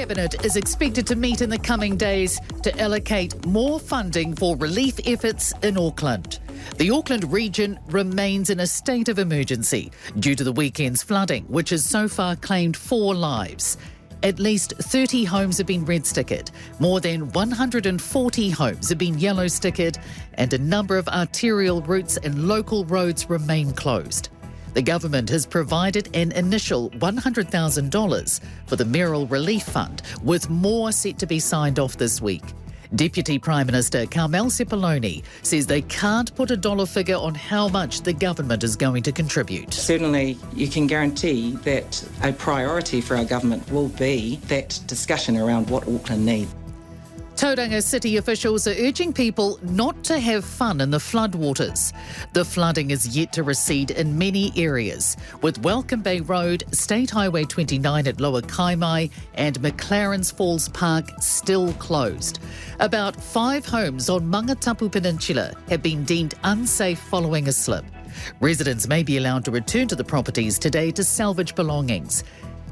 Cabinet is expected to meet in the coming days to allocate more funding for relief efforts in Auckland. The Auckland region remains in a state of emergency due to the weekend's flooding, which has so far claimed 4 lives. At least 30 homes have been red-stickered, more than 140 homes have been yellow-stickered, and a number of arterial routes and local roads remain closed. The government has provided an initial $100,000 for the Mayoral Relief Fund, with more set to be signed off this week. Deputy Prime Minister Carmel Sepuloni says they can't put a dollar figure on how much the government is going to contribute. Certainly, you can guarantee that a priority for our government will be that discussion around what Auckland needs. Tauranga city officials are urging people not to have fun in the floodwaters. The flooding is yet to recede in many areas, with Welcome Bay Road, State Highway 29 at Lower Kaimai and McLaren's Falls Park still closed. About 5 homes on Mangatapu Peninsula have been deemed unsafe following a slip. Residents may be allowed to return to the properties today to salvage belongings.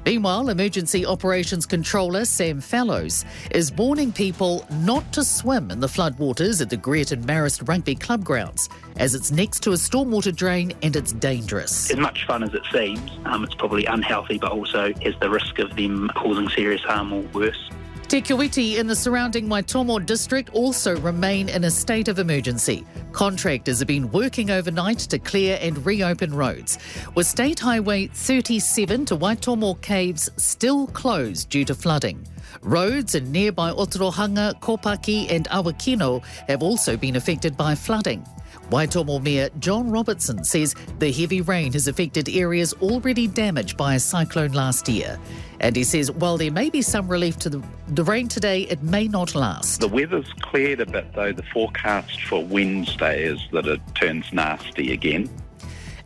Meanwhile, Emergency Operations Controller Sam Fallows is warning people not to swim in the floodwaters at the Great and Marist Rugby Club grounds, as it's next to a stormwater drain and it's dangerous. As much fun as it seems, it's probably unhealthy, but also has the risk of them causing serious harm or worse. Te Kuiti and the surrounding Waitomo district also remain in a state of emergency. Contractors have been working overnight to clear and reopen roads, with State Highway 37 to Waitomo Caves still closed due to flooding. Roads in nearby Otorohanga, Kopaki and Awakino have also been affected by flooding. Waitomo Mayor John Robertson says the heavy rain has affected areas already damaged by a cyclone last year. And he says while there may be some relief to the rain today, it may not last. The weather's cleared a bit though. The forecast for Wednesday is that it turns nasty again.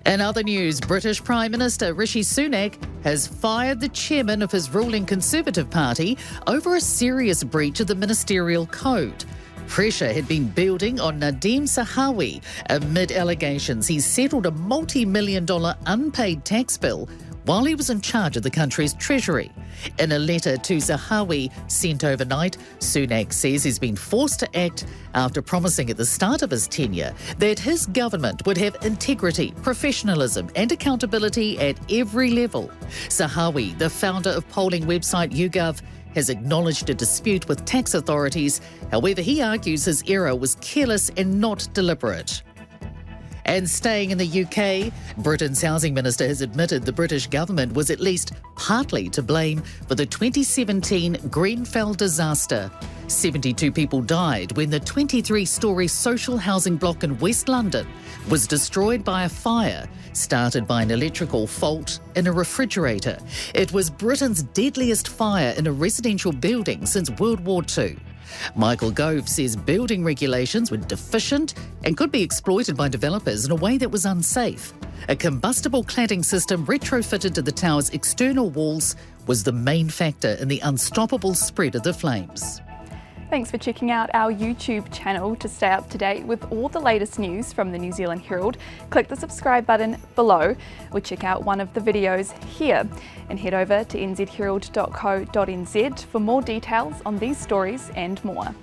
In other news, British Prime Minister Rishi Sunak has fired the chairman of his ruling Conservative Party over a serious breach of the ministerial code. Pressure had been building on Nadeem Zahawi amid allegations he settled a multi-million-dollar unpaid tax bill while he was in charge of the country's treasury. In a letter to Zahawi sent overnight, Sunak says he's been forced to act after promising at the start of his tenure that his government would have integrity, professionalism and accountability at every level. Zahawi, the founder of polling website YouGov, has acknowledged a dispute with tax authorities. However, he argues his error was careless and not deliberate. And staying in the UK, Britain's housing minister has admitted the British government was at least partly to blame for the 2017 Grenfell disaster. 72 people died when the 23-storey social housing block in West London was destroyed by a fire started by an electrical fault in a refrigerator. It was Britain's deadliest fire in a residential building since World War II. Michael Gove says building regulations were deficient and could be exploited by developers in a way that was unsafe. A combustible cladding system retrofitted to the tower's external walls was the main factor in the unstoppable spread of the flames. Thanks for checking out our YouTube channel to stay up to date with all the latest news from the New Zealand Herald. Click the subscribe button below or check out one of the videos here and head over to nzherald.co.nz for more details on these stories and more.